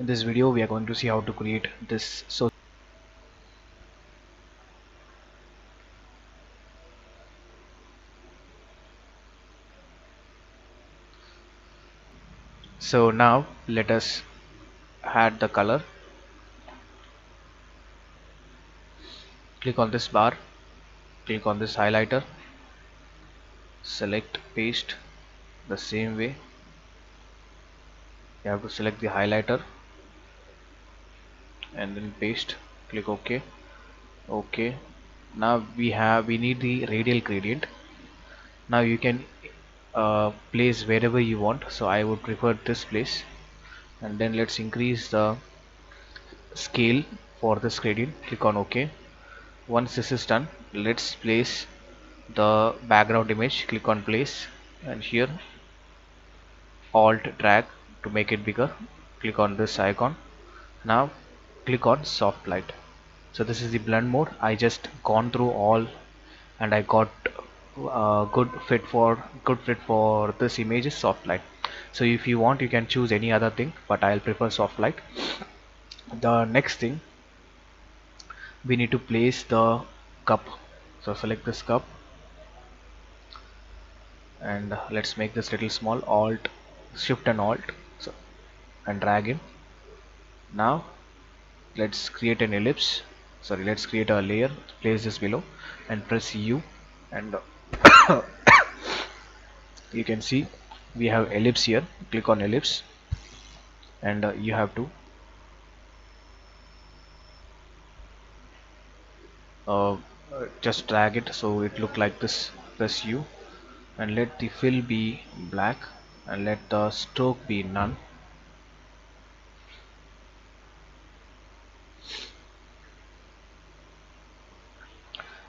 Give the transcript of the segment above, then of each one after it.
In this video we are going to see how to create this. So now let us add the color. Click on this bar, click on this highlighter, select paste. The same way you have to select the highlighter and then paste. Click OK. OK. Now we need the radial gradient. Now you can place wherever you want, so I would prefer this place, and then let's increase the scale for this gradient. Click on OK. Once this is done, let's place the background image. Click on place, and here alt drag to make it bigger. Click on this icon. Now click on soft light. So this is the blend mode. I just gone through all and I got good fit for this image is soft light. So if you want, you can choose any other thing, but I'll prefer soft light. The next thing, we need to place the cup. So select this cup, and let's make this little small. Alt shift and alt, so, and drag in. Now let's create an ellipse. Sorry, let's create a layer. Place this below and press U, and you can see we have ellipse here. Click on ellipse, and you have to uh, just drag it so it look like this. Press U and let the fill be black and let the stroke be none.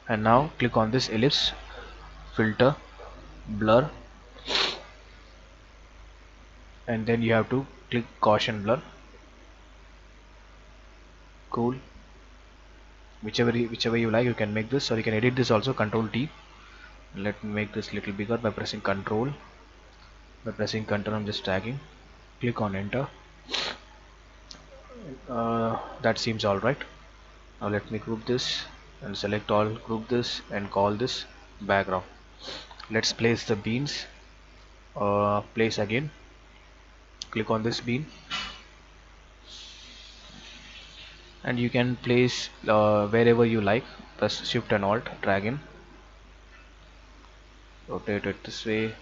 And now click on this ellipse, filter, blur, and then you have to click Gaussian blur. Cool. Whichever you like, you can make this, or you can edit this also. Control T. Let me make this little bigger by pressing Control. By pressing Control, I'm just dragging. Click on Enter. That seems alright. Now let me group this and select all, group this and call this background. Let's place the beans. Place again. Click on this bean, and you can place wherever you like. Press Shift and Alt, drag in, rotate it this way.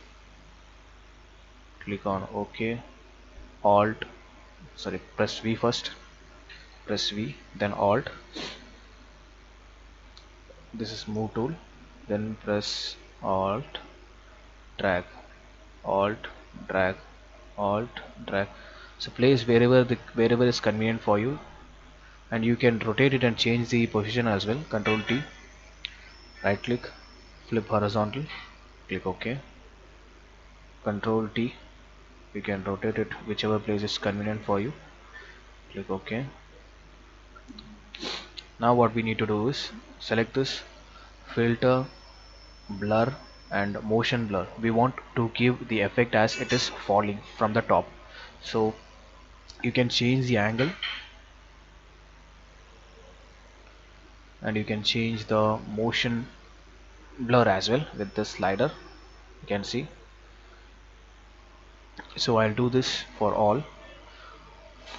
Click on OK. Alt, sorry, press V first. Press V, then Alt. This is move tool. Then press Alt, drag, Alt, drag, Alt, drag. So place wherever is convenient for you, and you can rotate it and change the position as well. Control T, right click, flip horizontal, click OK. Control T, you can rotate it whichever place is convenient for you. Click OK. Now what we need to do is select this filter, blur, and motion blur. We want to give the effect as it is falling from the top, so you can change the angle, and you can change the motion blur as well with the slider. You can see. So I'll do this for all.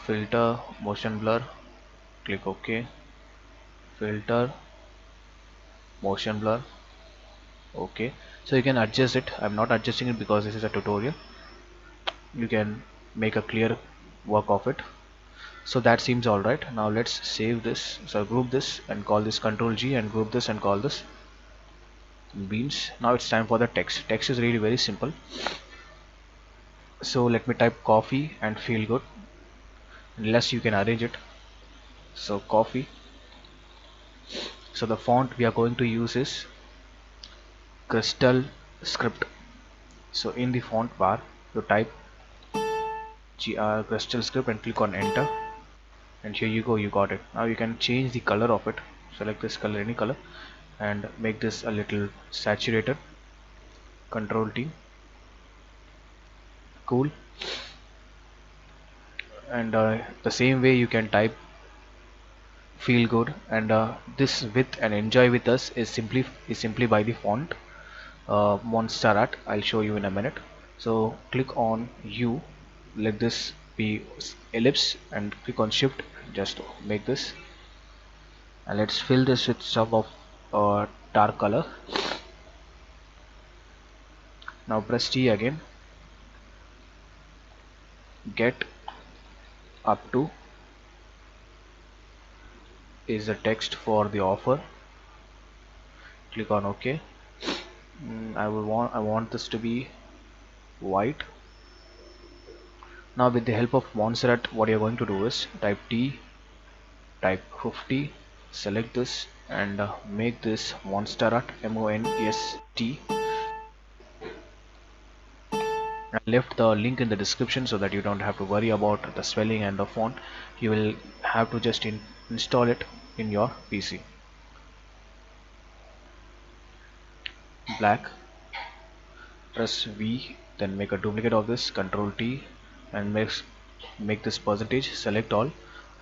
Filter, motion blur, click OK. Filter, motion blur, OK. So you can adjust it. I'm not adjusting it because this is a tutorial. You can make a clear work of it. So that seems alright. Now let's save this. So group this and call this Control G, and group this and call this beans. Now it's time for the text. Text is really very simple. So let me type coffee and feel good, unless you can arrange it. So coffee. So the font we are going to use is Crystal Script. So in the font bar you type Crystal Script and click on enter, and here you go, you got it. Now you can change the color of it. Select this color, any color, and make this a little saturated. Control T. Cool. and the same way you can type feel good, and this with and enjoy with us is simply by the font Montserrat. I'll show you in a minute. So click on U, let this be ellipse, and click on shift, just make this, and let's fill this with some of dark color. Now press T again, get up to is the text for the offer. Click on OK. I want this to be white. Now with the help of Montserrat, what you're going to do is type T, type 50, select this, and make this Montserrat, MONST. I left the link in the description so that you don't have to worry about the spelling and the font. You will have to just install it in your PC. Black, press V, then make a duplicate of this, Control T, and make this percentage, select all,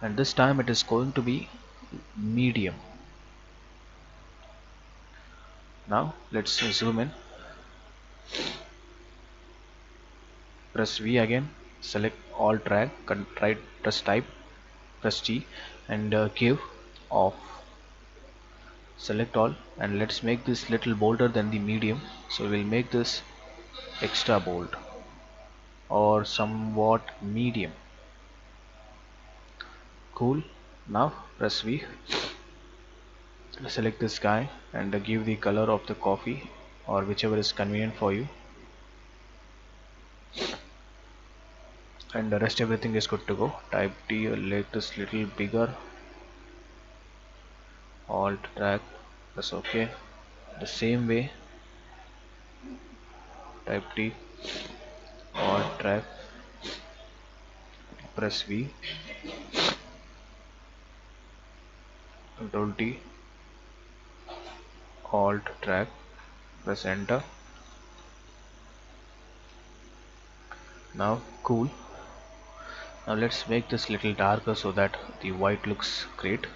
and this time it is going to be medium. Now let's zoom in, press V again, select all, drag, press type, press T, and give off, select all, and let's make this little bolder than the medium, so we'll make this extra bold or somewhat medium. Cool. Now press V, select this guy, and give the color of the coffee or whichever is convenient for you, and the rest everything is good to go. Type T, make this little bigger, alt drag, press OK. The same way, type T, alt drag, press V, Control T, alt drag, press enter. Now cool. Now let's make this little darker so that the white looks great.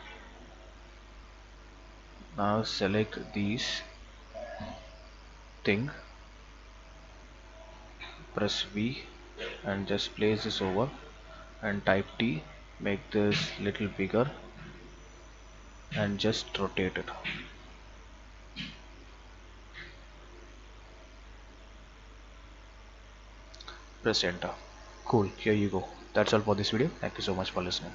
Now select these thing, press V, and just place this over, and type T, make this little bigger, and just rotate it. Press enter. Cool, here you go. That's all for this video. Thank you so much for listening.